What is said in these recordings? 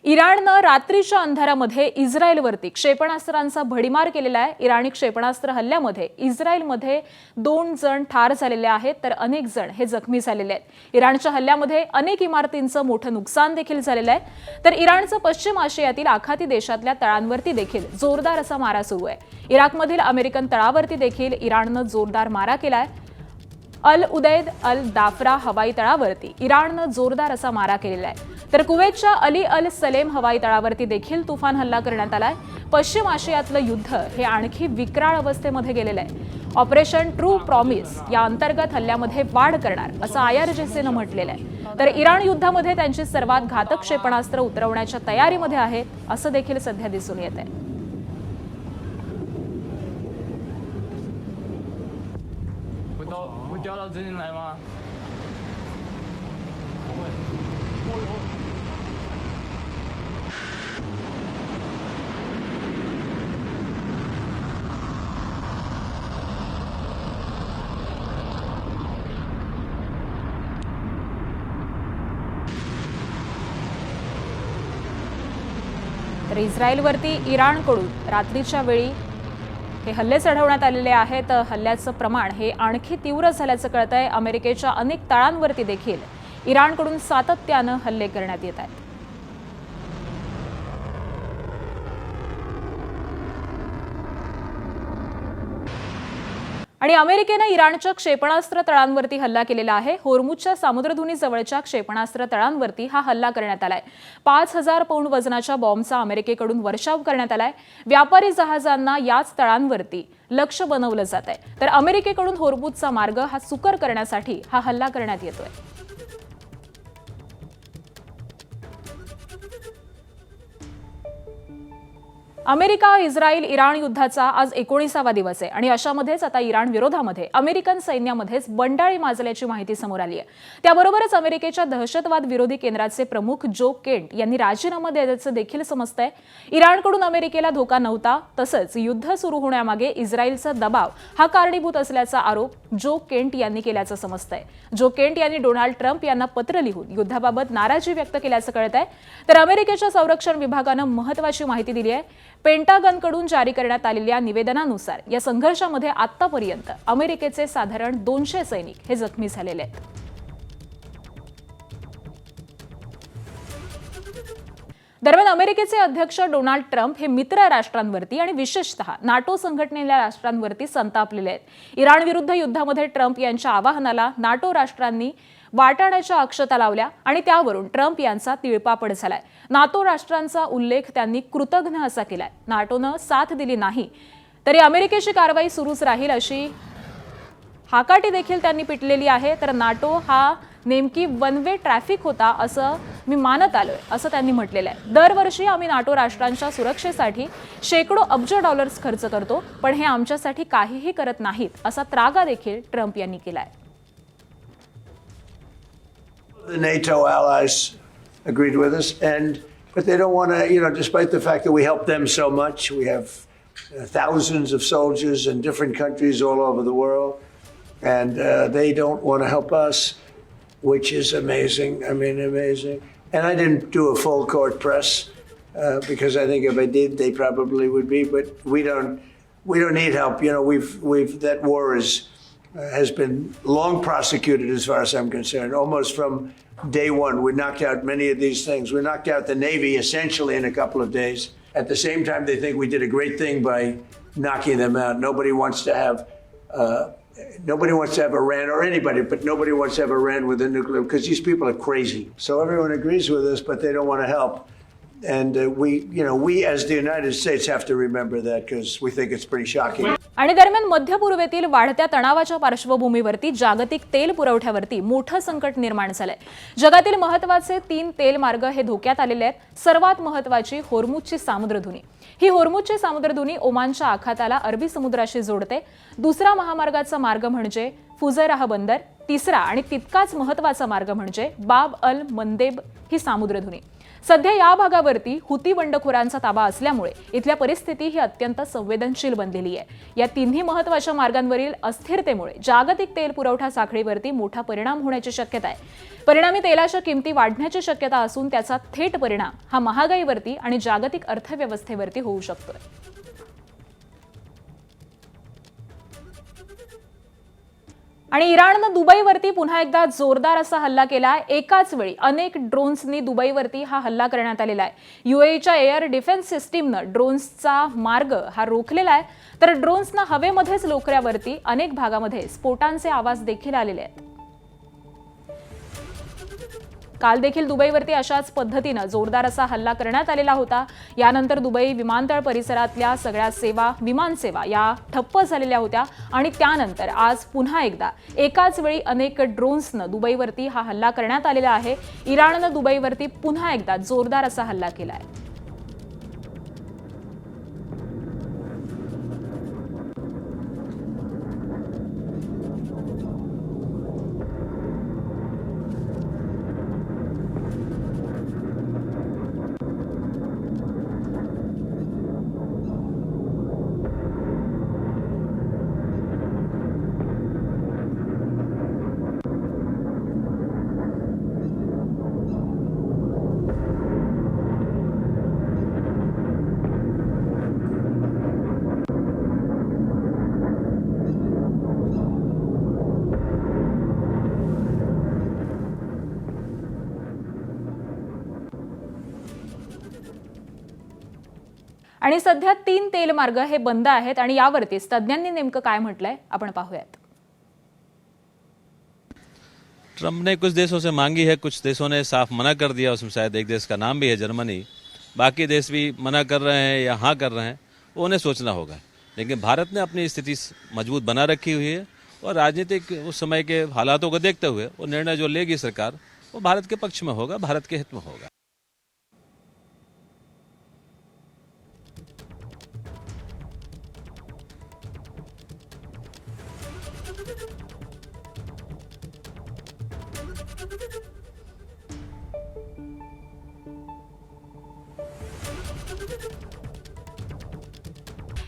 इराणनं रात्रीच्या अंधारामध्ये इस्रायलवरती क्षेपणास्त्रांचा भडीमार केलेला आहे। इराणी क्षेपणास्त्र हल्ल्यामध्ये इस्रायलमध्ये 2 जण ठार झालेले आहेत तर अनेक जण हे जखमी झालेले आहेत। इराणच्या हल्ल्यामध्ये अनेक इमारतींचं मोठं नुकसान देखील झालेलं आहे। तर इराणचं पश्चिम आशियातील आखाती देशातल्या तळांवरती देखील जोरदार असा मारा सुरू आहे। इराकमधील अमेरिकन तळावरती देखील इराणनं जोरदार मारा केलाय। अल उदैद अल दाफरा हवाई तळावरती इराणनं जोरदार असा मारा केलेला आहे। तर कुवेतच्या अली अल सलेम हवाई तळावरती देखील तुफान हल्ला करण्यात आलाय। पश्चिम आशियातलं युद्ध हे आणखी विक्राळ अवस्थेमध्ये गेलेलं आहे। ऑपरेशन ट्रू प्रॉमिस या अंतर्गत हल्ल्यामध्ये वाढ करणार असं IRGCनं म्हटलेलं आहे। तर इराण युद्धामध्ये त्यांची सर्वात घातक क्षेपणास्त्र उतरवण्याच्या तयारीमध्ये आहे असं देखील सध्या दिसून येत आहे। तर इस्रायलवरती इराणकडून रात्रीच्या वेळी हे हल्ले चढवण्यात आलेले आहेत। हल्ल्याचं प्रमाण हे आणखी तीव्र झाल्याचं कळतंय। अमेरिकेच्या अनेक तळांवरती देखील इराणकडून सातत्यानं हल्ले करण्यात येत आहेत। आणि अमेरिकेने इराणच्या क्षेपणास्त्र तळांवरती हल्ला केलेला आहे। होर्मुझच्या सामुद्रधुनी जवळच्या क्षेपणास्त्र तळांवरती हा हल्ला करण्यात आलाय। 5000 पौंड वजनाच्या बॉम्बचा अमेरिकेकडून वर्षाव करण्यात आलाय। व्यापारी जहाजांना याच तळांवरती लक्ष्य बनवलं जात आहे। तर अमेरिकेकडून होर्मुझचा मार्ग हा सुकर करण्यासाठी हा हल्ला करण्यात येतोय। अमेरिका इस्रायल इराण युद्धाचा आज 19वा दिवस आहे आणि अशामध्येच आता इराण विरोधामध्ये अमेरिकन सैन्यामध्येच बंडाळी माजल्याची माहिती समोर आली आहे। त्याबरोबरच अमेरिकेच्या दहशतवाद विरोधी केंद्राचे प्रमुख जो केंट यांनी राजीनामा द्यायचं देखील समजतंय। इराणकडून अमेरिकेला धोका नव्हता, तसंच युद्ध सुरू होण्यामागे इस्रायलचा दबाव हा कारणीभूत असल्याचा आरोप जो केंट यांनी केल्याचं समजतंय। जो केंट यांनी डोनाल्ड ट्रम्प यांना पत्र लिहून युद्धाबाबत नाराजी व्यक्त केल्याचं कळतंय। तर अमेरिकेच्या संरक्षण विभागानं महत्त्वाची माहिती दिली आहे। पेंटागनकडून जारी करण्यात आलेल्या निवेदनानुसार या संघर्षामध्ये आतापर्यंत अमेरिकेचे साधारण 200 सैनिक हे जखमी झालेले आहेत। दरम्यान अमेरिकेचे अध्यक्ष डोनाल्ड ट्रम्प हे मित्र राष्ट्रांवरती आणि विशेषतः नाटो संघटनेच्या राष्ट्रांवरती संतापलेले आहेत। इराण विरुद्ध युद्धामध्ये ट्रम्प यांच्या आवाहनाला नाटो राष्ट्रांनी वाटाण्याच्या अक्षता लावल्या आणि त्यावरून ट्रम्प यांचा तिळपापड झालाय। नाटो राष्ट्रांचा उल्लेख त्यांनी कृतज्ञ असा केलाय। नाटोनं साथ दिली नाही तरी अमेरिकेची कारवाई सुरूच राहील अशी हाकाटी देखील त्यांनी पिटलेली आहे। तर नाटो हा नेमकी वन वे ट्रॅफिक होता असं मी मानत आलोय असं त्यांनी म्हटलेलं आहे। दरवर्षी आम्ही नाटो राष्ट्रांच्या सुरक्षेसाठी शेकडो अब्ज डॉलर्स खर्च करतो, पण हे आमच्यासाठी काहीही करत नाहीत असा त्रागा देखील ट्रम्प यांनी केलाय। The NATO allies agreed with us, but they don't want to, despite the fact that we help them so much, we have thousands of soldiers in different countries all over the world, and they don't want to help us, which is amazing. I mean, amazing. And I didn't do a full court press because I think if I did, they probably would be. But we don't need help. That war has been long prosecuted as far as I'm concerned, almost from day one. We knocked out many of these things. We knocked out the Navy essentially in a couple of days. At the same time, they think we did a great thing by knocking them out. Nobody wants to have Iran or anybody, but nobody wants to have Iran with a nuclear, because these people are crazy. So everyone agrees with us, but they don't want to help. And we as the United States have to remember that, because we think it's pretty shocking. आणि दरम्यान मध्य पूर्वेतील वाढत्या तणावाच्या पार्श्वभूमीवरती जागतिक तेल पुरवठ्यावरती मोठं संकट निर्माण झालंय। जगातील महत्त्वाचे 3 तेल मार्ग हे धोक्यात आलेले आहेत। सर्वात महत्त्वाची होर्मुझची सामुद्रधुनी। ही होर्मुझची सामुद्रधुनी ओमानच्या आखाताला अरबी समुद्राशी जोडते। दुसरा महामार्गाचा मार्ग म्हणजे फुजैराह बंदर। तिसरा आणि तितकाच महत्त्वाचा मार्ग म्हणजे बाब अल मंदेब ही सामुद्रधुनी। सध्या या भागावरती हुती बंडखोरांचा ताबा असल्यामुळे इथल्या परिस्थिती ही अत्यंत संवेदनशील बनलेली आहे। या तिन्ही महत्त्वाच्या मार्गांवरील अस्थिरतेमुळे जागतिक तेल पुरवठा साखळीवरती मोठा परिणाम होण्याची शक्यता आहे। परिणामी तेलाच्या किमती वाढण्याची शक्यता असून त्याचा थेट परिणाम हा महागाईवरती आणि जागतिक अर्थव्यवस्थेवरती होऊ शकतोय। आणि इराणनं दुबईवरती पुन्हा एकदा जोरदार असा हल्ला केला। एकाच वेळी अनेक ड्रोन्सनी दुबईवरती हा हल्ला करण्यात आलेला आहे। यूएईच्या एअर डिफेन्स सिस्टीमनं ड्रोन्सचा मार्ग हा रोखलेला आहे, तर ड्रोन्सना हवेमध्येच लोकऱ्यावरती अनेक भागामध्ये स्फोटांचे आवाज देखील आलेले आहेत। काल देखील दुबईवरती अशाच पद्धतीनं जोरदार असा हल्ला करण्यात आलेला होता। यानंतर दुबई विमानतळ परिसरातल्या सगळ्या सेवा, विमान सेवा या ठप्प झालेल्या होत्या आणि त्यानंतर आज पुन्हा एकदा एकाच वेळी अनेक ड्रोन्सनं दुबईवरती हा हल्ला करण्यात आलेला आहे। इराणनं दुबईवरती पुन्हा एकदा जोरदार असा हल्ला केला आहे। आणि सध्या 3 तेल मार्ग हे बंद आहेत आणि यावरतीच तज्ञांनी नेमकं काय म्हटलंय आपण पाहूयात। ट्रंप ने कुछ देशों से मांगी है, कुछ देशों ने साफ मना कर दिया। उसमें शायद एक देश का नाम भी है जर्मनी। बाकी देश भी मना कर रहे हैं या हाँ कर रहे हैं, वो उन्हें सोचना होगा। लेकिन भारत ने अपनी स्थिति मजबूत बना रखी हुई है और राजनीतिक उस समय के हालातों को देखते हुए वो निर्णय जो लेगी सरकार वो भारत के पक्ष में होगा, भारत के हित में होगा।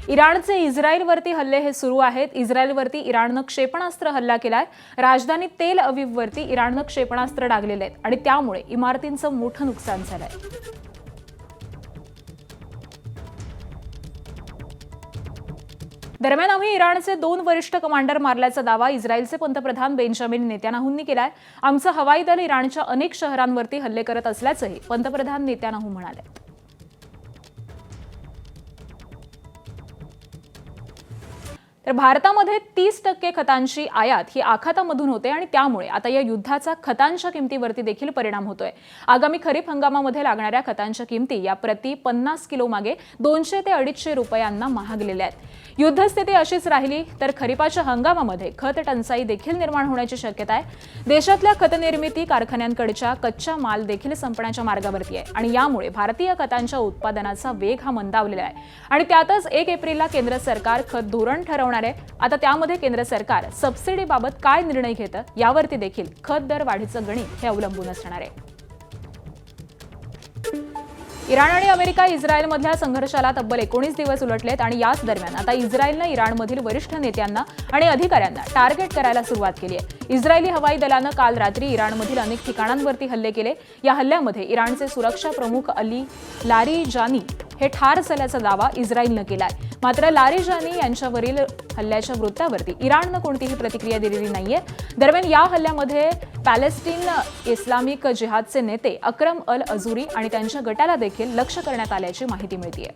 इराणचे इस्रायलवरती हल्ले हे सुरू आहेत। इस्रायलवरती इराणनं क्षेपणास्त्र हल्ला केलाय। राजधानी तेल अविववरती इराणनं क्षेपणास्त्र डागलेले आहेत आणि त्यामुळे इमारतींचं मोठं नुकसान झालंय। दरम्यान आम्ही इराणचे 2 वरिष्ठ कमांडर मारल्याचा दावा इस्रायलचे पंतप्रधान बेंजामिन नेतान्याहूंनी केलाय। आमचं हवाई दल इराणच्या अनेक शहरांवरती हल्ले करत असल्याचंही पंतप्रधान नेतान्याहू म्हणाले। तर भारतामध्ये 30% खतांची आयात ही आखातामधून होते आणि त्यामुळे आता या युद्धाचा खतांच्या किमतीवरती देखील परिणाम होतोय। आगामी खरीप हंगामामध्ये लागणाऱ्या खतांच्या किमती या प्रति 50 किलो मागे 200 ते 250 रुपयांना महागलेल्या आहेत। युद्धस्थिती अशीच राहिली तर खरीपाच्या हंगामामध्ये खत टंचाई देखील निर्माण होण्याची शक्यता आहे। देशातल्या खत निर्मिती कारखान्यांकडच्या कच्चा माल देखील संपण्याच्या मार्गावरती आहे आणि यामुळे भारतीय खतांच्या उत्पादनाचा वेग हा मंदावलेला आहे आणि त्यातच 1 एप्रिलला केंद्र सरकार खत धोरण ठरवणार आहे। आता त्यामध्ये केंद्र सरकार सबसिडीबाबत काय निर्णय घेतं यावरती देखील खत दर वाढीचं गणित हे अवलंबून असणार आहे। इराण आणि अमेरिका इस्रायलमधल्या संघर्षाला तब्बल 19 दिवस उलटलेत आणि याच दरम्यान आता इस्रायलनं इराणमधील वरिष्ठ नेत्यांना आणि अधिकाऱ्यांना टार्गेट करायला सुरुवात केली आहे। इस्रायली हवाई दलानं काल रात्री इराणमधील अनेक ठिकाणांवरती हल्ले केले। या हल्ल्यामध्ये इराणचे सुरक्षा प्रमुख अली लारिजानी हे ठार झाल्याचा दावा इस्रायलनं केलाय। मात्र लारिजानी यांच्यावरील हल्ल्याच्या वृत्तावरती इराणनं कोणतीही प्रतिक्रिया दिलेली नाहीये। दरम्यान या हल्ल्यामध्ये पॅलेस्टीन इस्लामिक जिहादचे नेते अक्रम अल अझुरी आणि त्यांच्या गटाला देखील लक्ष्य करण्यात आल्याची माहिती मिळतेय।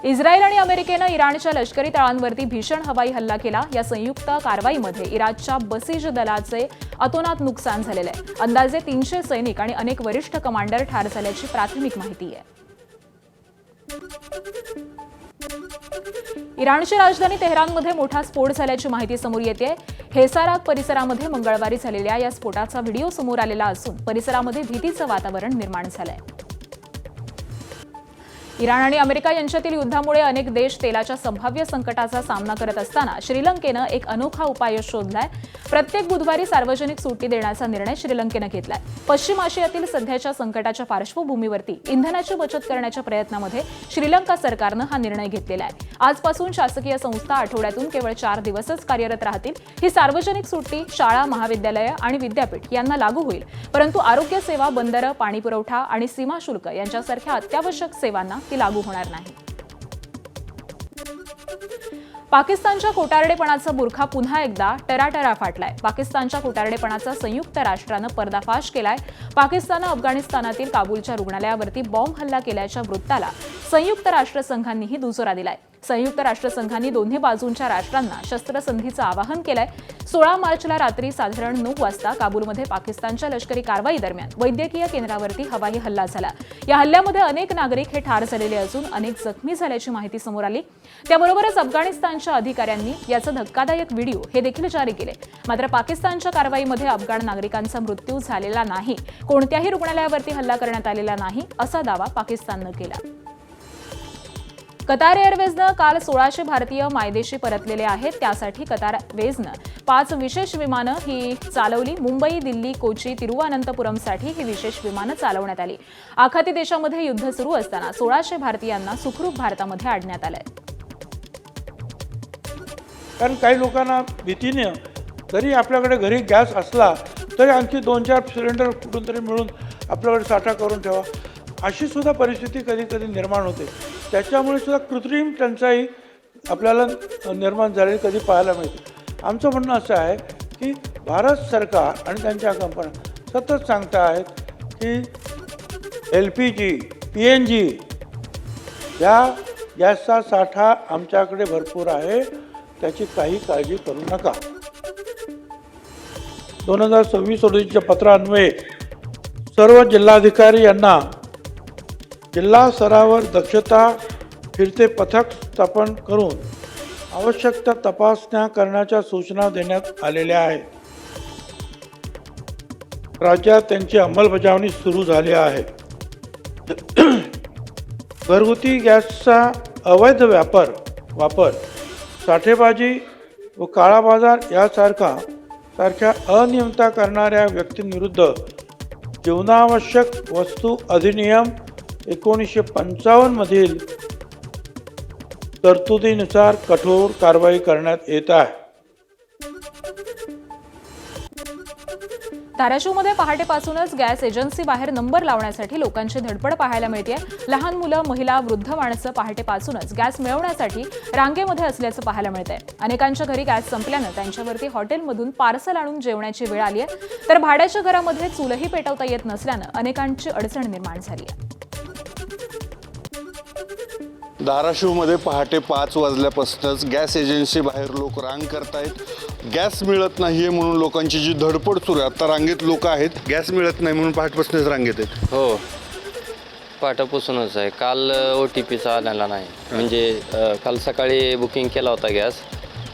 इस्रायल आणि अमेरिकेनं इराणच्या लष्करी तळांवरती भीषण हवाई हल्ला केला। या संयुक्त कारवाईमध्ये इराणच्या बसीज दलाचे अतोनात नुकसान झालेले आहे। अंदाजे 300 सैनिक आणि अनेक वरिष्ठ कमांडर ठार झाल्याची प्राथमिक माहिती आहे। इराणची राजधानी तेहरानमध्ये मोठा स्फोट झाल्याची माहिती समोर येते। हेसाराक परिसरामध्ये मंगळवारी झालेल्या या स्फोटाचा व्हिडिओ समोर आलेला असून परिसरामध्ये भीतीचं वातावरण निर्माण झालंय। इराण आणि अमेरिका यांच्यातील युद्धामुळे अनेक देश तेलाच्या संभाव्य संकटाचा सामना करत असताना श्रीलंकेनं एक अनोखा उपाय शोधलाय. प्रत्येक बुधवारी सार्वजनिक सुट्टी देण्याचा निर्णय श्रीलंकेनं घेतलाय. पश्चिम आशियातील सध्याच्या संकटाच्या पार्श्वभूमीवरती इंधनाची बचत करण्याच्या प्रयत्नामध्ये श्रीलंका सरकारनं हा निर्णय घेतलेला आहे. आजपासून शासकीय संस्था आठवड्यातून केवळ 4 दिवसच कार्यरत राहतील. ही सार्वजनिक सुट्टी शाळा, महाविद्यालयं आणि विद्यापीठ यांना लागू होईल, परंतु आरोग्य सेवा, बंदरं, पाणी पुरवठा आणि सीमा शुल्क यांच्यासारख्या अत्यावश्यक सेवांना ती लागू होणार नाही. पाकिस्तानच्या खोटारडेपणाचा बुरखा पुन्हा एकदा टराटरा फाटलाय. पाकिस्तानच्या खोटारडेपणाचा संयुक्त राष्ट्रानं पर्दाफाश केलाय. पाकिस्ताननं अफगाणिस्तानातील काबूलच्या रुग्णालयावरती बॉम्ब हल्ला केल्याच्या वृत्ताला संयुक्त राष्ट्रसंघांनीही दुजोरा दिलाय. संयुक्त राष्ट्रसंघांनी दोन्ही बाजूंच्या राष्ट्रांना शस्त्रसंधीचं आवाहन केलंय. 16 मार्चला रात्री साधारण 9 वाजता काबूलमध्ये पाकिस्तानच्या लष्करी कारवाई दरम्यान वैद्यकीय केंद्रावरती हवाई हल्ला झाला. या हल्ल्यामध्ये अनेक नागरिक हे ठार झालेले असून अनेक जखमी झाल्याची माहिती समोर आली. त्याबरोबरच अफगाणिस्तानच्या अधिकाऱ्यांनी याचा धक्कादायक व्हिडिओ हे देखील जारी केले. मात्र पाकिस्तानच्या कारवाईमध्ये अफगाण नागरिकांचा मृत्यू झालेला नाही, कोणत्याही रुग्णालयावरती हल्ला करण्यात आलेला नाही असा दावा पाकिस्ताननं केला. कतार एअरवेजनं काल 1600 भारतीय मायदेशी परतलेले आहेत. त्यासाठी कतार एअरवेजनं 5 विशेष विमानं ही चालवली. मुंबई, दिल्ली, कोची, तिरुवनंतपुरमसाठी ही विशेष विमानं चालवण्यात आली. आखाती देशामध्ये युद्ध सुरू असताना 1600 भारतीयांना सुखरूप भारतामध्ये आणण्यात आलंय. कारण काही लोकांना भीतीने जरी आपल्याकडे घरी गॅस असला तरी आणखी 2-4 सिलेंडर कुठून तरी मिळून आपल्याकडे साठा करून ठेवा, अशी सुद्धा परिस्थिती कधी कधी निर्माण होते. त्याच्यामुळे सुद्धा कृत्रिम टंचाई आपल्याला निर्माण झालेली कधी पाहायला मिळते. आमचं म्हणणं असं आहे की भारत सरकार आणि त्यांच्या कंपन्या सतत सांगता आहेत की LPG, PNG या गॅसचा साठा आमच्याकडे भरपूर आहे, त्याची काही काळजी करू नका. 2026-27च्या पत्रान्वये सर्व जिल्हाधिकारी यांना जिल्हा स्तरावर दक्षता फिरते पथक स्थापन करून आवश्यक त्या तपासण्या करण्याच्या सूचना देण्यात आलेल्या आहेत. राज्यात त्यांची अंमलबजावणी सुरू झाली आहे. घरगुती गॅसचा अवैध वापर, साठेबाजी व काळा बाजार यासारख्या अनियमितता करणाऱ्या व्यक्तींविरुद्ध जीवनावश्यक वस्तू अधिनियम 1955 मधील तरतुदीनुसार कठोर कारवाई करण्यात येत आहे. धाराशिवमध्ये पहाटेपासूनच गॅस एजन्सी बाहेर नंबर लावण्यासाठी लोकांची धडपड पाहायला मिळते. लहान मुलं, महिला, वृद्ध माणसं पहाटेपासूनच गॅस मिळवण्यासाठी रांगेमध्ये असल्याचं पाहायला मिळतंय. अनेकांच्या घरी गॅस संपल्यानं त्यांच्यावरती हॉटेलमधून पार्सल आणून जेवण्याची वेळ आली आहे. तर भाड्याच्या घरामध्ये चूलही पेटवता येत नसल्यानं अनेकांची अडचण निर्माण झाली आहे. धाराशिवमध्ये पहाटे 5 वाजल्यापासूनच गॅस एजन्सी बाहेर लोक रांग करतायत. गॅस मिळत नाही आहे म्हणून लोकांची जी धडपड सुरू आहे. आता रांगेत लोक आहेत, गॅस मिळत नाही म्हणून पहाटपासूनच रांगेत आहेत. हो, पहाटापासूनच आहे. काल OTPचा आलेला नाही, म्हणजे काल सकाळी बुकिंग केला होता गॅस,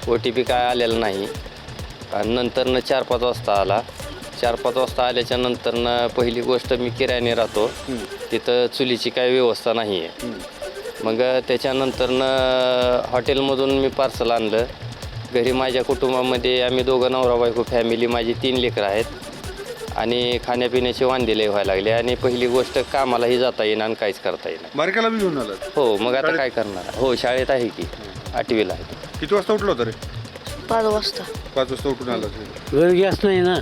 OTP काय आलेला नाही. आणि नंतरनं 4-5 वाजता आला. 4-5 वाजता आल्याच्या नंतरनं पहिली गोष्ट मी किरायाने राहतो, तिथं चुलीची काही व्यवस्था नाही आहे. मग त्याच्यानंतरनं हॉटेलमधून मी पार्सल आणलं. घरी माझ्या कुटुंबामध्ये आम्ही दोघं नवरा बायको फॅमिली, माझी 3 लेकरं आहेत आणि खाण्यापिण्याचे वांदे लय व्हायला लागले. आणि पहिली गोष्ट कामालाही जाता येईना आणि काहीच करता येईना. बारक्याला बी घेऊन आलं? हो, मग आता काय करणार. हो, शाळेत आहे की 8वीला आहे. किती वाजता उठलं होतं रे? 5 वाजता. 5 वाजता उठून आलं. घर गॅस नाही ना,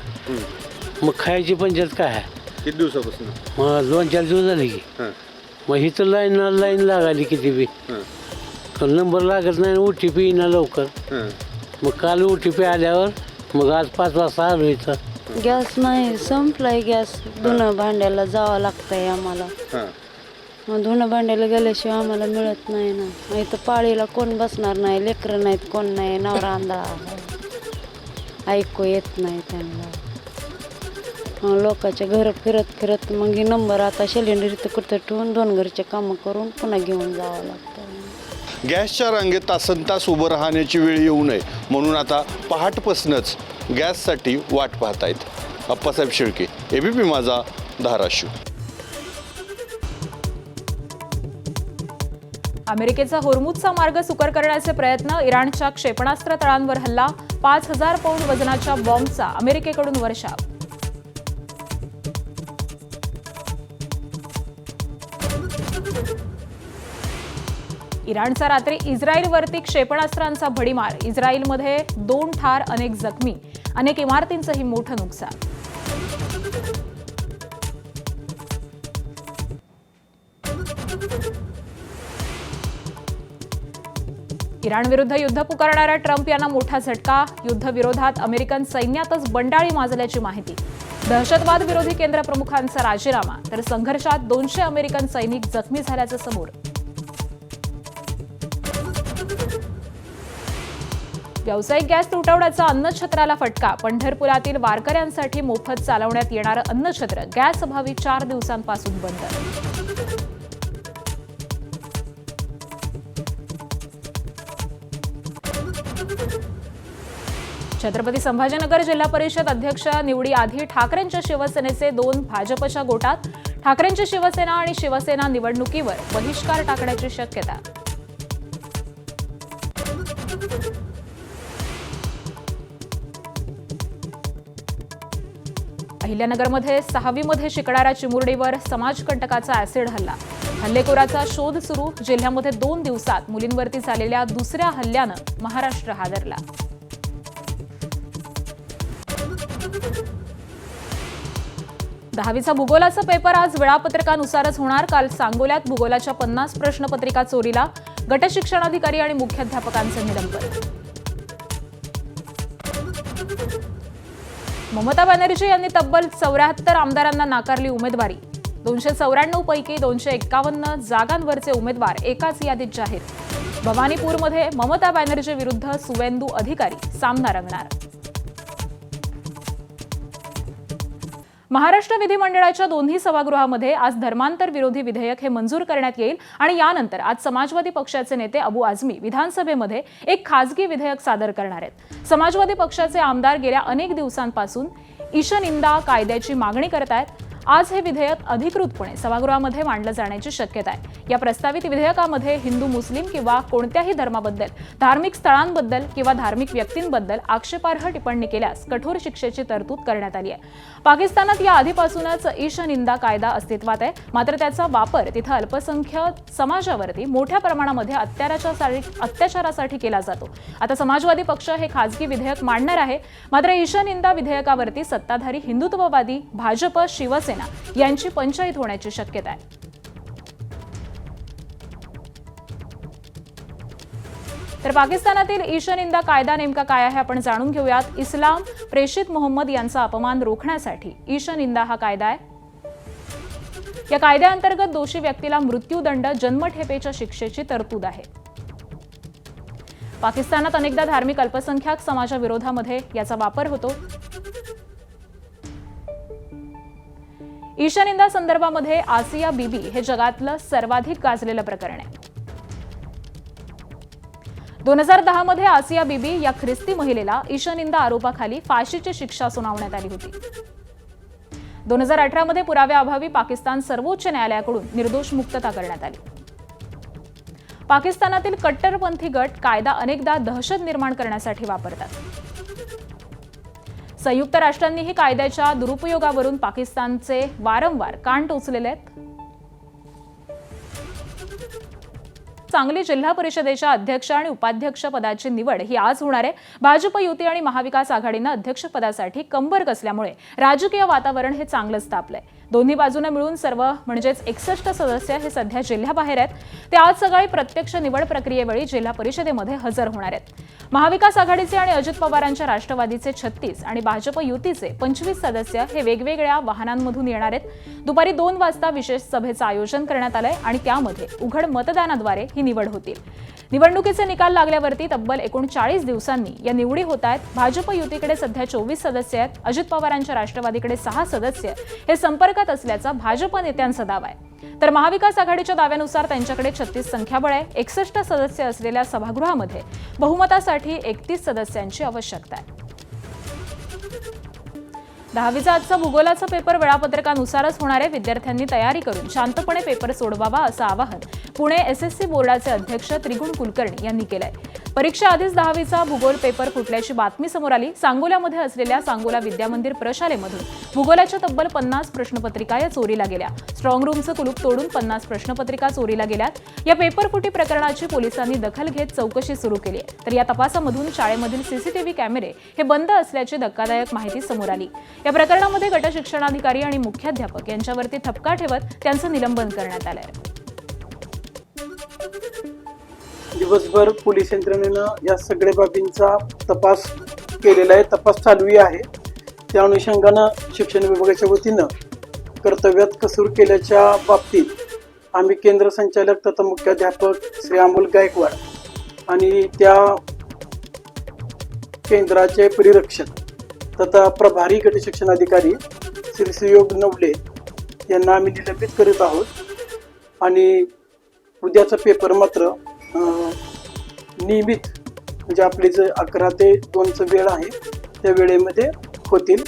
मग खायची पंचायत काय आहे. किती दिवसापासून? मग 2-4 दिवस झाले की. मग इथं लाईन लागाली किती बी, नंबर लागत नाही, OTP येईना लवकर. मग काल OTP आल्यावर मग आज 5 वाजता आलो इथं. गॅस नाही, संपलाय गॅस. धुणं भांड्याला जावं लागतंय आम्हाला. मग धुणं भांड्याला गेल्याशिवाय आम्हाला मिळत नाही ना. इथं पाळीला कोण बसणार नाही, लेकरं नाहीत, कोण नाही, नवरा आंधळा, ऐकू येत नाही त्यांना. लोकांच्या घर फिरत मग ही नंबर आता सिलेंडर इथं कुठं ठेवून 2 घरचे कामं करून पुन्हा घेऊन जावं लागतं. गॅसच्या रांगेत तासनतास उभं राहण्याची वेळ येऊ नये म्हणून आता पहाटपासूनच गॅससाठी वाट पाहतायत. अप्पासाहेब शेळके, ABP माझा, धाराशिव. अमेरिकेचा होर्मुझचा मार्ग सुकर करण्याचे प्रयत्न, इराणच्या क्षेपणास्त्र तळांवर हल्ला, 5,000 पौंड वजनाच्या बॉम्बचा अमेरिकेकडून वर्षाव. इराणचा रात्री इस्रायलवरती क्षेपणास्त्रांचा भडीमार, इस्रायलमध्ये 2 ठार, अनेक जखमी, अनेक इमारतींचंही मोठं नुकसान. इराणविरुद्ध युद्ध पुकारणाऱ्या ट्रम्प यांना मोठा झटका, युद्धविरोधात अमेरिकन सैन्यातच बंडाळी माजल्याची माहिती. दहशतवाद विरोधी केंद्र प्रमुखांचा राजीनामा, तर संघर्षात 200 अमेरिकन सैनिक जखमी झाल्याचं समोर. व्यावसायिक गॅस तुटवड्याचा अन्नछत्राला फटका, पंढरपुरातील वारकऱ्यांसाठी मोफत चालवण्यात येणारं अन्नछत्र गॅस अभावी 4 दिवसांपासून बंद. छत्रपती संभाजीनगर जिल्हा परिषद अध्यक्ष निवडीआधी ठाकरेंच्या शिवसेनेचे 2 भाजपच्या गोटात, ठाकरेंची शिवसेना आणि शिवसेना निवडणुकीवर बहिष्कार टाकण्याची शक्यता. अहिल्यानगरमध्ये 6वीमध्ये शिकणाऱ्या चिमुरडीवर समाजकंटकाचा ऍसिड हल्ला, हल्लेखोराचा शोध सुरू, जिल्ह्यामध्ये 2 दिवसात मुलींवरती झालेल्या दुसऱ्या हल्ल्यानं महाराष्ट्र हादरला. दहावीचा भूगोलाचा पेपर आज वेळापत्रकानुसारच होणार. काल सांगोल्यात भूगोलाच्या 50 प्रश्नपत्रिका चोरीला, गटशिक्षणाधिकारी आणि मुख्याध्यापकांचं निलंबन. ममता बॅनर्जी यांनी तब्बल 74 आमदारांना नाकारली उमेदवारी. 294 पैकी 251 जागांवरचे उमेदवार एकाच यादीत जाहीर. भवानीपूरमध्ये ममता बॅनर्जी विरुद्ध सुवेंदू अधिकारी सामना रंगणार. महाराष्ट्र विधिमंडळाच्या दोन्ही सभागृहामध्ये आज धर्मांतर विरोधी विधेयक हे मंजूर करण्यात येईल आणि यानंतर आज समाजवादी पक्षाचे नेते अबू आझमी विधानसभेमध्ये एक खासगी विधेयक सादर करणार आहेत. समाजवादी पक्षाचे आमदार गेल्या अनेक दिवसांपासून ईशनिंदा कायद्याची मागणी करत आहेत. आज हे विधेयक अधिकृतपणे सभागृहामध्ये मांडलं जाण्याची शक्यता आहे. या प्रस्तावित विधेयकामध्ये हिंदू, मुस्लिम किंवा कोणत्याही धर्माबद्दल, धार्मिक स्थळांबद्दल किंवा धार्मिक व्यक्तींबद्दल आक्षेपार्ह टिप्पणी केल्यास कठोर शिक्षेची तरतूद करण्यात आली आहे. पाकिस्तानात या आधीपासूनच ईशनिंदा कायदा अस्तित्वात आहे, मात्र त्याचा वापर तिथं अल्पसंख्याक समाजावरती मोठ्या प्रमाणामध्ये अत्याचारासाठी केला जातो. आता समाजवादी पक्ष हे खासगी विधेयक मांडणार आहे, मात्र ईशनिंदा विधेयकावरती सत्ताधारी हिंदुत्ववादी भाजप, शिवसेना यांची पंचायत होण्याची शक्यता आहे. तर पाकिस्तानातील ईशनिंदा कायदा नेमका काय आहे आपण जाणून घेऊयात. इस्लाम प्रेषित मोहम्मद यांचा अपमान रोखण्यासाठी ईशनिंदा हा कायदा आहे. या कायद्याअंतर्गत दोषी व्यक्तीला मृत्यूदंड, जन्मठेपेच्या शिक्षेची तरतूद आहे. पाकिस्तानात अनेकदा धार्मिक अल्पसंख्याक समाजाविरोधामध्ये याचा वापर होतो. ईशनिंदा संदर्भामध्ये आसिया बीबी हे जगातलं सर्वाधिक गाजलेलं प्रकरण आहे. 2010 मध्ये आसिया बीबी या ख्रिस्ती महिलेला ईशनिंदा आरोपाखाली फाशीची शिक्षा सुनावण्यात आली होती. 2018 मध्ये पुराव्याअभावी पाकिस्तान सर्वोच्च न्यायालयाकडून निर्दोष मुक्तता करण्यात आली. पाकिस्तानातील कट्टरपंथी गट कायदा अनेकदा दहशत निर्माण करण्यासाठी वापरतात. संयुक्त राष्ट्रांनीही कायद्याच्या दुरुपयोगावरून पाकिस्तानचे वारंवार कान टोचलेले आहेत. सांगली जिल्हा परिषदेच्या अध्यक्ष आणि उपाध्यक्ष पदाची निवड ही आज होणार आहे. भाजप, युती आणि महाविकास आघाडीनं अध्यक्षपदासाठी कंबर कसल्यामुळे राजकीय वातावरण हे चांगलंच तापलंय. दोन्ही बाजूने मिळून सर्व म्हणजेच 61 सदस्य हे सध्या जिल्ह्याबाहेर आहेत. ते आज सकाळी प्रत्यक्ष निवड प्रक्रियेवेळी जिल्हा परिषदेमध्ये हजर होणार आहेत. महाविकास आघाडीचे आणि अजित पवारांच्या राष्ट्रवादीचे 36 आणि भाजप युतीचे 25 सदस्य हे वेगवेगळ्या वाहनांमधून येणार आहेत. दुपारी 2 वाजता विशेष सभेचं आयोजन करण्यात आलंय आणि त्यामध्ये उघड मतदानाद्वारे ही निवड होतील. निवडणुकीचे निकाल लागल्यावरती तब्बल 39 दिवसांनी या निवडी होत आहेत. भाजप युतीकडे सध्या 24 सदस्य आहेत. अजित पवारांच्या राष्ट्रवादीकडे 6 सदस्य हे संपर्कात असल्याचा भाजप नेत्यांचा दावा आहे. तर महाविकास आघाडीच्या दाव्यानुसार त्यांच्याकडे 36 संख्याबळ आहे. 61 सदस्य असलेल्या सभागृहामध्ये बहुमतासाठी 31 सदस्यांची आवश्यकता आहे. 10वीचा आजचा भूगोलाचा पेपर वेळापत्रकानुसारच होणार आहे. विद्यार्थ्यांनी तयारी करून शांतपणे पेपर सोडवावा असं आवाहन पुणे एसएससी बोर्डाचे अध्यक्ष त्रिगुण कुलकर्णी यांनी केलंय. परीक्षा आधीच 10वीचा भूगोल पेपर फुटल्याची बातमी समोर आली. सांगोल्यामध्ये असलेल्या सांगोला विद्यामंदिर प्रशालेमधून भूगोलाच्या तब्बल 50 प्रश्नपत्रिका या चोरीला गेल्या. स्ट्रॉंग रूमचं कुलूप तोडून 50 प्रश्नपत्रिका चोरीला गेल्यात. या पेपर फुटी प्रकरणाची पोलिसांनी दखल घेत चौकशी सुरू केली आहे. तर या तपासामधून शाळेमधील सीसीटीव्ही कॅमेरे हे बंद असल्याची धक्कादायक माहिती समोर आली. या प्रकरणामध्ये गट शिक्षणाधिकारी आणि मुख्याध्यापक यांच्यावरती ठपका ठेवत त्यांचं निलंबन करण्यात आलंय. दिवसभर पोलीस यंत्रणेनं या सगळ्या बाबींचा तपास केलेला आहे. तपास चालू आहे. त्या अनुषंगानं शिक्षण विभागाच्या वतीनं कर्तव्यात कसूर केल्याच्या बाबतीत आम्ही केंद्र संचालक तथा मुख्याध्यापक श्री अमोल गायकवाड आणि त्या केंद्राचे परिरक्षक तथा प्रभारी गट शिक्षणाधिकारी श्री सुयोग नवले यांना आम्ही निलंबित करीत आहोत. आणि उद्याचा पेपर मात्र नियमित म्हणजे आपले जे 11 ते 2चं वेळ आहे त्या वेळेमध्ये होतील.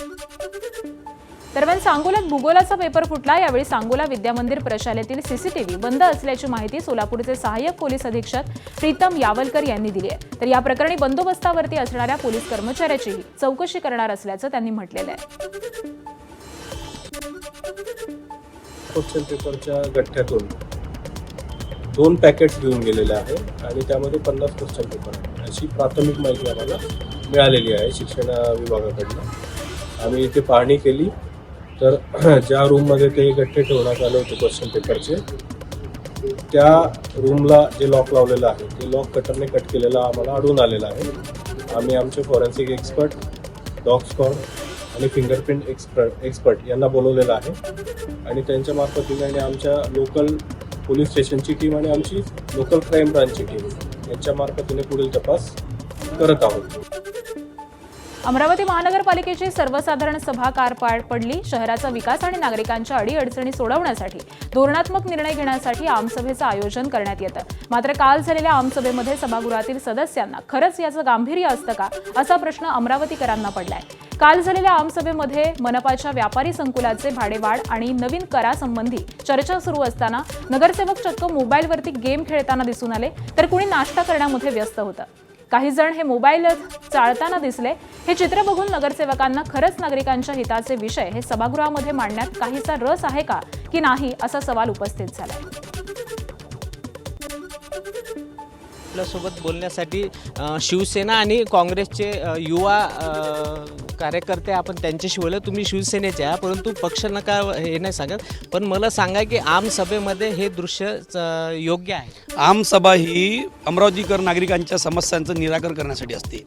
दरम्यान सांगोल्यात भूगोलाचा पेपर फुटला. यावेळी सांगोला विद्यामंदिर प्रशालेतील सीसीटीव्ही बंद असल्याची माहिती सोलापूरचे सहाय्यक पोलीस अधीक्षक प्रीतम यावलकर यांनी दिली आहे. तर या प्रकरणी बंदोबस्तावरती असणाऱ्या पोलीस कर्मचाऱ्याचीही चौकशी करणार असल्याचं त्यांनी म्हटलेलं आहे. क्वेश्चन पेपरच्या गठ्ठ्यातून 2 पॅकेट्स घेऊन गेलेले आहे आणि त्यामध्ये 50 क्वेश्चन पेपर आहे अशी प्राथमिक माहिती आम्हाला मिळालेली आहे शिक्षण विभागाकडनं. आम्ही इथे पाहणी केली तर ज्या रूममध्ये ते गठ्ठे ठेवण्यात आले होते क्वेश्चन पेपरचे त्या रूमला जे लॉक लावलेलं आहे ते लॉक कटरने कट केलेलं आम्हाला आढळून आलेलं आहे. आम्ही आमचे फॉरेन्सिक एक्सपर्ट, डॉग स्क्वॉड आणि फिंगरप्रिंट एक्सपर्ट यांना बोलवलेलं आहे आणि त्यांच्या मार्फतीने आणि आमच्या लोकल पोलीस स्टेशनची टीम आणि आमची लोकल क्राईम ब्रांचची टीम यांच्या मार्फतीने पुढील तपास करत आहोत. अमरावती महानगरपालिकेची सर्वसाधारण सभा पार पडली. शहराचा विकास आणि नागरिकांच्या अडीअडचणी सोडवण्यासाठी धोरणात्मक निर्णय घेण्यासाठी आमसभेचं आयोजन करण्यात येतं. मात्र काल झालेल्या आमसभेमध्ये सभागृहातील सदस्यांना खरंच याचं गांभीर्य असतं का असा प्रश्न अमरावतीकरांना पडलाय. काल झालेल्या आमसभेमध्ये मनपाच्या व्यापारी संकुलाचे भाडेवाढ आणि नवीन करासंबंधी चर्चा सुरू असताना नगरसेवक चक्क मोबाईलवरती गेम खेळताना दिसून आले तर कुणी नाश्ता करण्यामध्ये व्यस्त होतं. काही जण हे मोबाईल चाळताना दिसले. हे चित्र बघून नगरसेवकांना खरंच नागरिकांच्या हिताचे विषय हे सभागृहामध्ये मांडण्यात काहीसा रस आहे का की नाही असा सवाल उपस्थित झालाय. आपल्यासोबत बोलण्यासाठी शिवसेना आणि काँग्रेसचे युवा कार्यकर्ते आपण त्यांच्याशी बोललो. तुम्ही शिवसेनेचे आहे परंतु पक्ष नका हे नाही सांगत, पण मला सांगा की आमसभेमध्ये हे दृश्य योग्य आहे? आमसभा ही अमरावतीकर नागरिकांच्या समस्यांचं निराकरण करण्यासाठी असते.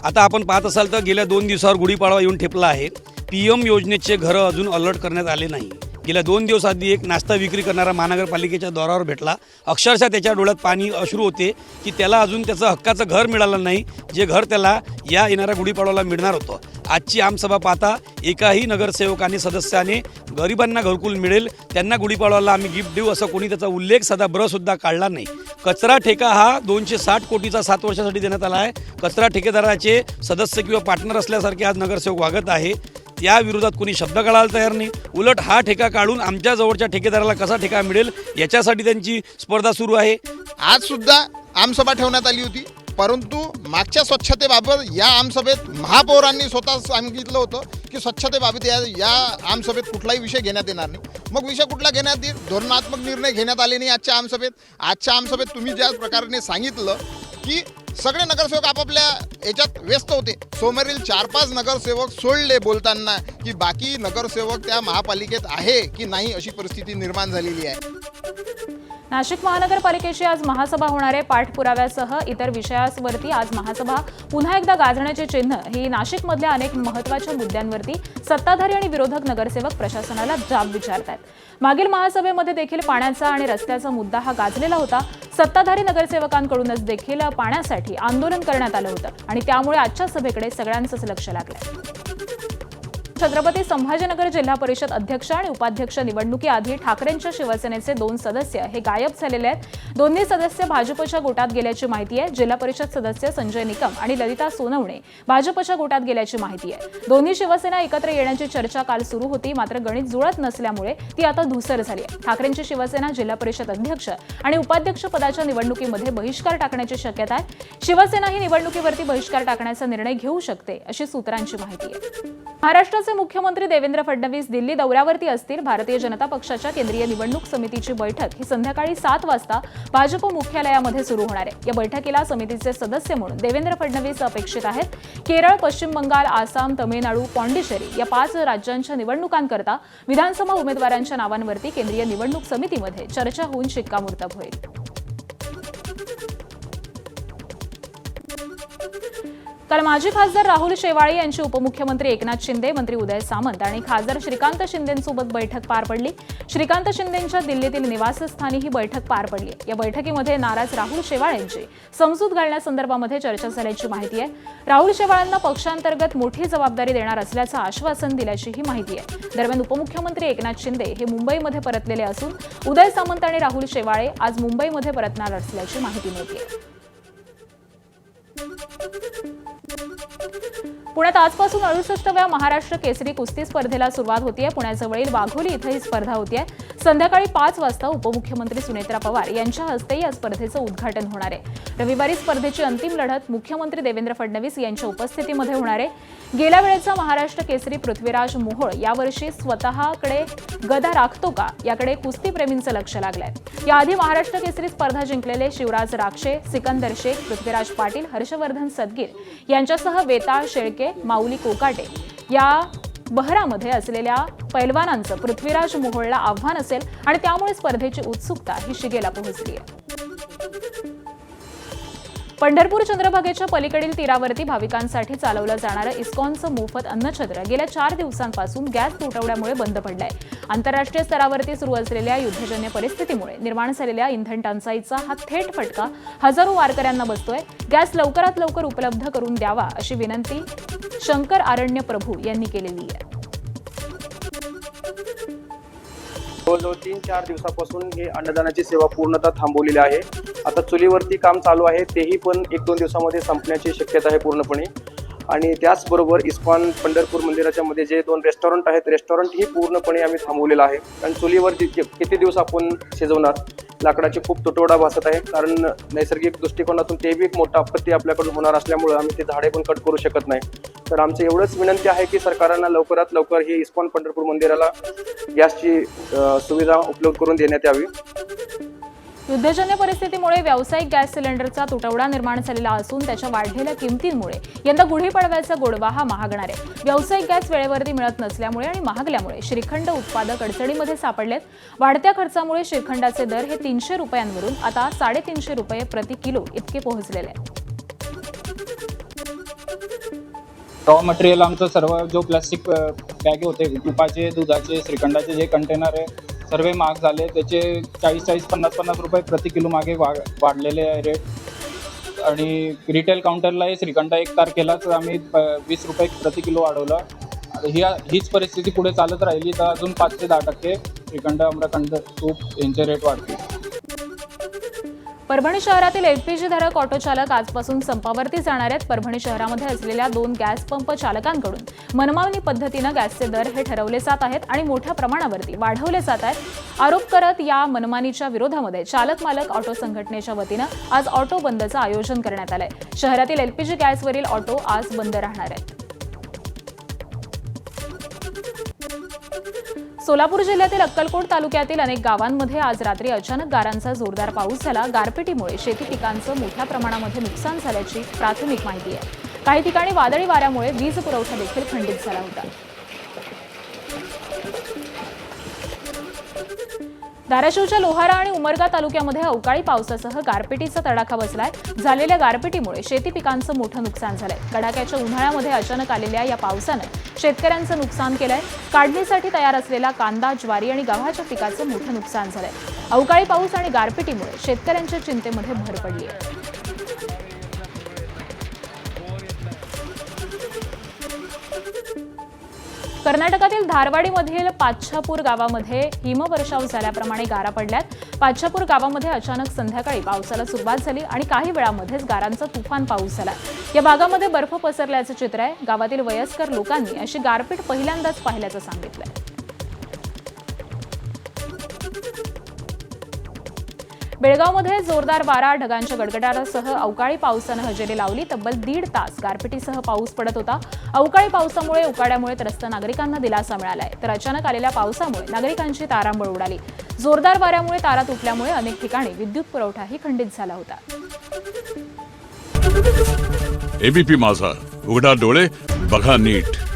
आता आपण पाहत असाल तर गेल्या 2 दिवसावर गुढीपाडवा येऊन ठेपला आहे. PM योजनेचे घरं अजून अलर्ट करण्यात आले नाही. गेल्या 2 दिवस आधी एक नाश्ता विक्री करणारा महानगरपालिकेच्या दौऱ्यावर भेटला. अक्षरशः त्याच्या डोळ्यात पाणी अश्रू होते की त्याला अजून त्याचं हक्काचं घर मिळालं नाही, जे घर त्याला या येणाऱ्या गुढीपाडव्याला मिळणार होतं. आजची आमसभा पाहता एकाही नगरसेवकाने सदस्याने गरिबांना घरकुल मिळेल, त्यांना गुढीपाडव्याला आम्ही गिफ्ट देऊ असं कोणी त्याचा उल्लेख साधा ब्रसुद्धा काढला नाही. कचरा ठेका हा 260 कोटीचा 7 वर्षासाठी देण्यात आला आहे. कचरा ठेकेदाराचे सदस्य किंवा पार्टनर असल्यासारखे आज नगरसेवक वागत आहे. या विरोधात कोणी शब्द काढायला तयार नाही. उलट हा ठेका काढून आमच्या जवळच्या ठेकेदाराला कसा ठेका मिळेल याच्यासाठी त्यांची स्पर्धा सुरू आहे. आज सुद्धा आमसभा ठेवण्यात आली होती, परंतु मागच्या स्वच्छतेबाबत या आमसभेत महापौरांनी स्वतः सांगितलं होतं की स्वच्छतेबाबत या आमसभेत कुठलाही विषय घेण्यात येणार नाही. मग विषय कुठला घेण्यात येईल? धोरणात्मक निर्णय घेण्यात आले नाही आजच्या आमसभेत. आजच्या आमसभेत तुम्ही ज्या प्रकारे सांगितलं की सगळे नगरसेवक आपापल्या याच्यात व्यस्त होते. समोरील 4-5 नगरसेवक सोडले बोलताना की बाकी नगरसेवक त्या महापालिकेत आहे की नाही अशी परिस्थिती निर्माण झालेली आहे. नाशिक महानगरपालिकेची आज महासभा होणार आहे. पाठपुराव्यासह इतर विषयावरती आज महासभा पुन्हा एकदा गाजण्याचे चिन्ह ही नाशिकमधल्या अनेक महत्त्वाच्या मुद्द्यांवरती सत्ताधारी आणि विरोधक नगरसेवक प्रशासनाला जाब विचारतात. मागील महासभेमध्ये देखील पाण्याचा आणि रस्त्याचा मुद्दा हा गाजलेला होता. सत्ताधारी नगरसेवकांकडूनच देखील पाण्यासाठी आंदोलन करण्यात आलं होतं आणि त्यामुळे आजच्या सभेकडे सगळ्यांचंच लक्ष लागलंय. छत्रपती संभाजीनगर जिल्हा परिषद अध्यक्ष आणि उपाध्यक्ष निवडणुकीआधी ठाकरेंच्या शिवसेनेचे 2 सदस्य हे गायब झालेले आहेत। दोन्ही सदस्य भाजपच्या गोटात गेल्याची माहिती आहे। जिल्हा परिषद सदस्य संजय निकम आणि ललिता सोनवणे भाजपच्या गोटात गेल्याची माहिती आहे। दोन्ही शिवसेना एकत्र येण्याची चर्चा काल सुरू होती, मात्र गणित जुळत नसल्यामुळे ती आता धूसर झाली आहे। ठाकरेंची शिवसेना जिल्हा परिषद अध्यक्ष आणि उपाध्यक्ष पदाच्या निवडणुकीमध्ये बहिष्कार टाकण्याची शक्यता आहे। शिवसेना ही निवडणुकीवरती बहिष्कार टाकण्याचा निर्णय घेऊ शकते, अशी सूत्रांची माहिती आहे। महाराष्ट्राचे मुख्यमंत्री देवेंद्र फडणवीस दिल्ली दौऱ्यावरती असतील। भारतीय जनता पक्षाच्या केंद्रीय निवडणूक समितीची बैठक ही संध्याकाळी 7 वाजता भाजप मुख्यालयामध्ये सुरू होणार आहे। या बैठकीला समितीचे सदस्य म्हणून देवेंद्र फडणवीस अपेक्षित आहेत। केरळ, पश्चिम बंगाल, आसाम, तमिळनाडू, पॉंडिचेरी या 5 राज्यांच्या निवडणुकांकरता विधानसभा उमेदवारांच्या नावांवरती केंद्रीय निवडणूक समितीमध्ये चर्चा होऊन शिक्कामोर्तब होईल। काल माजी खासदार राहुल शेवाळे यांची उपमुख्यमंत्री एकनाथ शिंदे, मंत्री उदय सामंत आणि खासदार श्रीकांत शिंदेंसोबत बैठक पार पडली। श्रीकांत शिंदेंच्या दिल्लीतील निवासस्थानी ही बैठक पार पडली। या बैठकीमध्ये नाराज राहुल शेवाळेंची समजूत घालण्यासंदर्भामध्ये चर्चा झाल्याची माहिती आहे। राहुल शेवाळांना पक्षांतर्गत मोठी जबाबदारी देणार असल्याचं आश्वासन दिल्याची ही माहिती आहे। दरम्यान उपमुख्यमंत्री एकनाथ शिंदे हे मुंबईमध्ये परतलेले असून उदय सामंत आणि राहुल शेवाळे आज मुंबईमध्ये परतणार असल्याची माहिती मिळते। पुण्यात आजपासून 68व्या महाराष्ट्र केसरी कुस्ती स्पर्धेला सुरुवात होतीये। पुण्याजवळील वाघोली इथं ही स्पर्धा होतीये। संध्याकाळी 5 वाजता उपमुख्यमंत्री सुनेत्रा पवार यांच्या हस्ते या स्पर्धेचं उद्घाटन होणार आहे। रविवारी स्पर्धेची अंतिम लढत मुख्यमंत्री देवेंद्र फडणवीस यांच्या उपस्थितीमध्ये होणार आहे। गेल्या वेळेचा महाराष्ट्र केसरी पृथ्वीराज मोहोळ यावर्षी स्वतःकडे गदा राखतो का याकडे कुस्तीप्रेमींचं लक्ष लागलंय। याआधी महाराष्ट्र केसरी स्पर्धा जिंकलेले शिवराज राक्षे, सिकंदर शेख, पृथ्वीराज पाटील, हर्षवर्धन सदगीर यांच्यासह वेताळ शेळके, माऊली कोकाटे या बहरामध्ये असलेल्या पैलवानांचं पृथ्वीराज मोहोळला आव्हान असेल आणि त्यामुळे स्पर्धेची उत्सुकता ही शिगेला पोहोचली आहे। पंढरपूर चंद्रभागेच्या पलीकडील तीरावरती भाविकांसाठी चालवलं जाणारं इस्कॉनचं मोफत अन्नछत्र गेल्या 4 दिवसांपासून गॅस तुटवड्यामुळे बंद पडलंय। आंतरराष्ट्रीय स्तरावरती सुरू असलेल्या युद्धजन्य परिस्थितीमुळे निर्माण झालेल्या इंधन टंचाईचा हा थेट फटका हजारो वारकऱ्यांना बसतोय। गॅस लवकरात लवकर उपलब्ध करून द्यावा अशी विनंती शंकर आरण्य प्रभू यांनी केलेली आहे। जवळजवळ 3-4 दिवसापासून हे अन्नदानाची सेवा पूर्णतः थांबवलेली आहे। आता चुलीवरती काम चालू आहे, तेही पण 1-2 दिवसामध्ये संपण्याची शक्यता आहे पूर्णपणे। आणि त्याचबरोबर इस्कॉन पंढरपूर मंदिराच्या मध्ये जे 2 रेस्टॉरंट आहेत, रेस्टॉरंटही पूर्णपणे आम्ही थांबवलेलं आहे। कारण चुलीवरती किती दिवस आपण शिजवणार, लाकडाची खूप तुटवडा भासत आहे। कारण नैसर्गिक दृष्टिकोनातून ते बी एक मोठा आपत्ती आपल्याकडून होणार असल्यामुळे आम्ही ते झाडे पण कट करू शकत नाही। तर आमचं एवढंच विनंती आहे की सरकारांना लवकरात लवकर ही इस्कॉन पंढरपूर मंदिराला गॅसची सुविधा उपलब्ध करून देण्यात यावी। युद्धजन्य परिस्थितीमुळे व्यावसायिक गॅस सिलेंडरचा तुटवडा निर्माण झालेला असून त्याच्या वाढलेल्या किमतींमुळे यंदा गुढीपाडव्याचा गोडवा हा महागणार आहे। व्यावसायिक गॅस वेळेवरती मिळत नसल्यामुळे आणि महागल्यामुळे श्रीखंड उत्पादक अडचणीमध्ये सापडलेत। वाढत्या खर्चामुळे श्रीखंडाचे दर हे 300 रुपयांवरून आता 350 रुपये प्रति किलो इतके पोहोचलेले आहेत। रॉ मटेरियल आमचं सर्व जो प्लास्टिक बॅगे होते, तुपाचे, दुधाचे, श्रीखंडाचे जे कंटेनर आहे सर्व महाग झाले। त्याचे 40-40, 50-50 रुपये प्रति किलो मागे वाढलेले आहे रेट। आणि रिटेल काउंटरलाही श्रीखंड 1 तारखेलाच आम्ही 20 रुपये प्रति किलो वाढवला। हीच परिस्थिती पुढे चालत राहिली तर अजून 5 ते 10% श्रीखंड, आम्रखंड, तूप यांचे रेट वाढतील। परभणी शहरातील एलपीजी धारक ऑटो चालक आजपासून संपावरती जाणार आहेत। परभणी शहरामध्ये असलेल्या 2 गॅस पंप चालकांकडून मनमानी पद्धतीनं गॅसचे दर हे ठरवले जात आहेत आणि मोठ्या प्रमाणावरती वाढवले जात आहेत। आरोप करत या मनमानीच्या विरोधामध्ये चालक मालक ऑटो संघटनेच्या वतीनं आज ऑटो बंदचं आयोजन करण्यात आलंय। शहरातील एलपीजी गॅसवरील ऑटो आज बंद राहणार आहेत। सोलापूर जिल्ह्यातील अक्कलकोट तालुक्यातील अनेक गावांमध्ये आज रात्री अचानक गारांचा जोरदार पाऊस झाला। गारपिटीमुळे शेती पिकांचं मोठ्या प्रमाणामध्ये नुकसान झाल्याची प्राथमिक माहिती आहे। काही ठिकाणी वादळी वाऱ्यामुळे वीज पुरवठा देखील खंडित झाला होता। धाराशिवच्या लोहारा आणि उमरगा तालुक्यामध्ये अवकाळी पावसासह गारपिटीचा तडाखा बसलाय। झालेल्या गारपिटीमुळे शेती पिकांचं मोठं नुकसान झालंय। कडाक्याच्या उन्हाळ्यामध्ये अचानक आलेल्या या पावसानं शेतकऱ्यांचं नुकसान केलंय। काढणीसाठी तयार असलेला कांदा, ज्वारी आणि गव्हाच्या पिकाचं मोठं नुकसान झालंय। अवकाळी पाऊस आणि गारपिटीमुळे शेतकऱ्यांच्या चिंतेमध्ये भर पडली आहे। कर्नाटकातील धारवाडीमधील पाच्छापूर गावामध्ये हिमवर्षाव झाल्याप्रमाणे गारा पडल्यात. पाच्छापूर गावामध्ये अचानक संध्याकाळी पावसाला सुरुवात झाली आणि काही वेळामध्येच गारांचा तुफान पाऊस झाला. या भागामध्ये बर्फ पसरल्याचं चित्र आहे. गावातील वयस्कर लोकांनी अशी गारपीट पहिल्यांदाच पाहिल्याचं सांगितलंय. बेळगावमध्ये जोरदार वारा, ढगांच्या गडगडाटासह अवकाळी पावसानं हजेरी लावली. तब्बल 1.5 तास गारपिटीसह पाऊस पडत होता. अवकाळी पावसामुळे उकाड्यामुळे त्रस्त नागरिकांना दिलासा मिळालाय. तर अचानक आलेल्या पावसामुळे नागरिकांची तारांबळ उडाली. जोरदार वाऱ्यामुळे तारा तुटल्यामुळे अनेक ठिकाणी विद्युत पुरवठाही खंडित झाला होता. एबीपी माझा, उघडा डोळे बघा नीट.